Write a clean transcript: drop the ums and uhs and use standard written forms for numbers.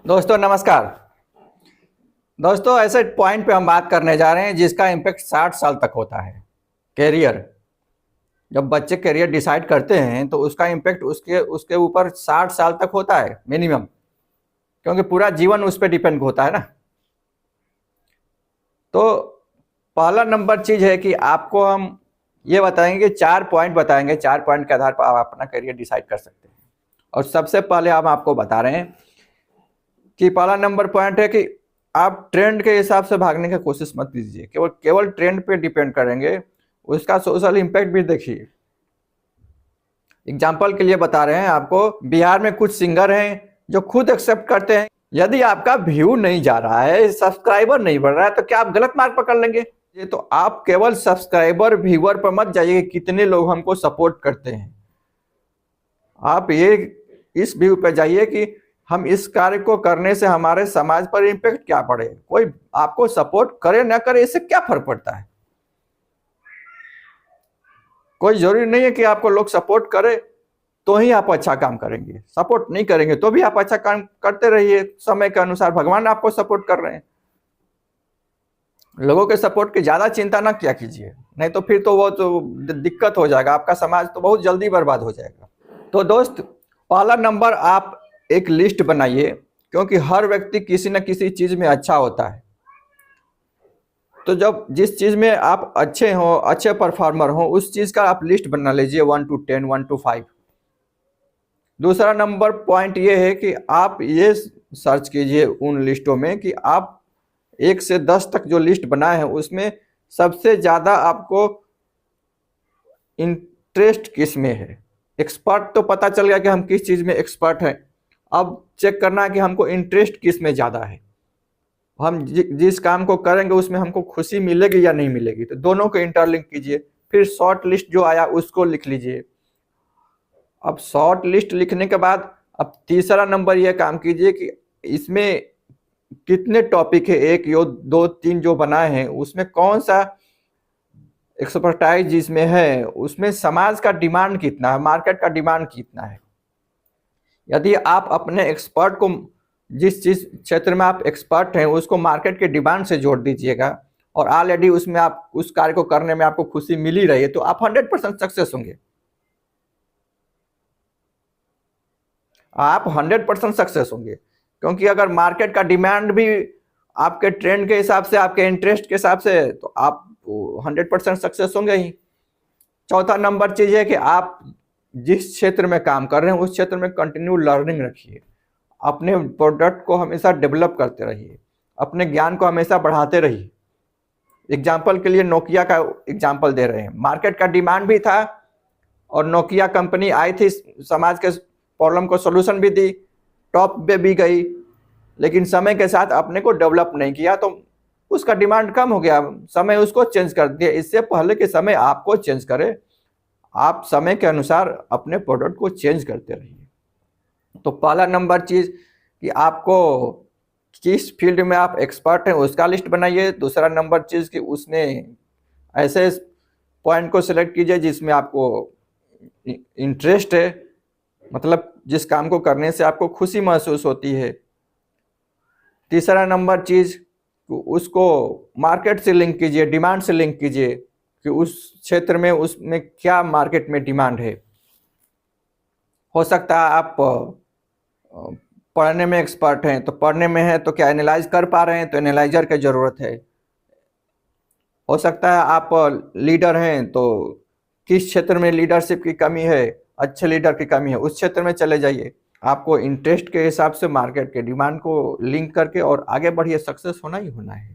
दोस्तों नमस्कार। दोस्तों ऐसे पॉइंट पे हम बात करने जा रहे हैं जिसका इम्पैक्ट 60 साल तक होता है। कैरियर, जब बच्चे कैरियर डिसाइड करते हैं तो उसका इम्पैक्ट उसके उसके ऊपर 60 साल तक होता है मिनिमम, क्योंकि पूरा जीवन उस पर डिपेंड होता है ना। तो पहला नंबर चीज़ है कि आपको हम ये बताएंगे, 4 पॉइंट बताएंगे, 4 पॉइंट के आधार पर आप अपना करियर डिसाइड कर सकते हैं। और सबसे पहले हम आपको बता रहे हैं कि पहला नंबर पॉइंट है कि आप ट्रेंड के हिसाब से भागने की कोशिश मत कीजिए। केवल ट्रेंड पे डिपेंड करेंगे, उसका सोशल इम्पैक्ट भी देखिए। एग्जाम्पल के लिए बता रहे हैं आपको, बिहार में कुछ सिंगर हैं जो खुद एक्सेप्ट करते हैं यदि आपका व्यू नहीं जा रहा है, सब्सक्राइबर नहीं बढ़ रहा है, तो क्या आप गलत मार्ग पकड़ लेंगे? ये तो आप केवल सब्सक्राइबर व्यूअर पर मत जाइए कि कितने लोग हमको सपोर्ट करते हैं। आप ये इस व्यू पे जाइए कि हम इस कार्य को करने से हमारे समाज पर इम्पैक्ट क्या पड़े। कोई आपको सपोर्ट करे ना करे, इससे क्या फर्क पड़ता है? कोई जरूरी नहीं है कि आपको लोग सपोर्ट करे तो ही आप अच्छा काम करेंगे। सपोर्ट नहीं करेंगे तो भी आप अच्छा काम करते रहिए, समय के अनुसार भगवान आपको सपोर्ट कर रहे हैं। लोगों के सपोर्ट की ज्यादा चिंता ना किया कीजिए, नहीं तो फिर तो वो तो दिक्कत हो जाएगा, आपका समाज तो बहुत जल्दी बर्बाद हो जाएगा। तो दोस्त, पहला नंबर, आप एक लिस्ट बनाइए, क्योंकि हर व्यक्ति किसी न किसी चीज में अच्छा होता है। तो जब जिस चीज में आप अच्छे हो, अच्छे परफॉर्मर हो, उस चीज का आप लिस्ट बना लीजिए 1 to 10, 1 to 5। दूसरा नंबर पॉइंट ये है कि आप ये सर्च कीजिए उन लिस्टों में कि आप 1 से 10 तक जो लिस्ट बनाए हैं उसमें सबसे ज्यादा आपको इंटरेस्ट किस में है। एक्सपर्ट तो पता चल गया कि हम किस चीज में एक्सपर्ट हैं, अब चेक करना है कि हमको इंटरेस्ट किस में ज्यादा है। हम जिस काम को करेंगे उसमें हमको खुशी मिलेगी या नहीं मिलेगी, तो दोनों को इंटरलिंक कीजिए। फिर शॉर्ट लिस्ट जो आया उसको लिख लीजिए। अब शॉर्ट लिस्ट लिखने के बाद अब तीसरा नंबर ये काम कीजिए कि इसमें कितने टॉपिक है, 1 या 2 3 जो बनाए हैं उसमें कौन सा एक्सपर्टाइज जिसमें है उसमें समाज का डिमांड कितना है, मार्केट का डिमांड कितना है। यदि आप अपने एक्सपर्ट को, जिस चीज क्षेत्र में आप एक्सपर्ट हैं, उसको मार्केट के डिमांड से जोड़ दीजिएगा और ऑलरेडी उसमें आप उस कार्य को करने में आपको खुशी मिल ही रही है, तो आप 100% सक्सेस होंगे। आप 100% सक्सेस होंगे, क्योंकि अगर मार्केट का डिमांड भी आपके ट्रेंड के हिसाब से, आपके इंटरेस्ट के हिसाब से, तो आप 100% सक्सेस होंगे ही। चौथा नंबर चीज है कि आप जिस क्षेत्र में काम कर रहे हैं उस क्षेत्र में कंटिन्यू लर्निंग रखिए। अपने प्रोडक्ट को हमेशा डेवलप करते रहिए, अपने ज्ञान को हमेशा बढ़ाते रहिए। एग्जाम्पल के लिए नोकिया का एग्जाम्पल दे रहे हैं। मार्केट का डिमांड भी था और नोकिया कंपनी आई थी, समाज के प्रॉब्लम को सोल्यूशन भी दी, टॉप पे भी गई, लेकिन समय के साथ अपने को डेवलप नहीं किया तो उसका डिमांड कम हो गया, समय उसको चेंज कर दिया। इससे पहले कि समय आपको चेंज करे, आप समय के अनुसार अपने प्रोडक्ट को चेंज करते रहिए। तो पहला नंबर चीज कि आपको किस फील्ड में आप एक्सपर्ट हैं उसका लिस्ट बनाइए। दूसरा नंबर चीज कि उसमें ऐसे पॉइंट को सिलेक्ट कीजिए जिसमें आपको इंटरेस्ट है, मतलब जिस काम को करने से आपको खुशी महसूस होती है। तीसरा नंबर चीज, उसको मार्केट से लिंक कीजिए, डिमांड से लिंक कीजिए कि उस क्षेत्र में उसमें क्या मार्केट में डिमांड है। हो सकता है आप पढ़ने में एक्सपर्ट हैं, तो पढ़ने में है तो क्या एनालाइज कर पा रहे हैं, तो एनालाइजर की जरूरत है। हो सकता है आप लीडर हैं, तो किस क्षेत्र में लीडरशिप की कमी है, अच्छे लीडर की कमी है, उस क्षेत्र में चले जाइए। आपको इंटरेस्ट के हिसाब से मार्केट के डिमांड को लिंक करके और आगे बढ़िए, सक्सेस होना ही होना है।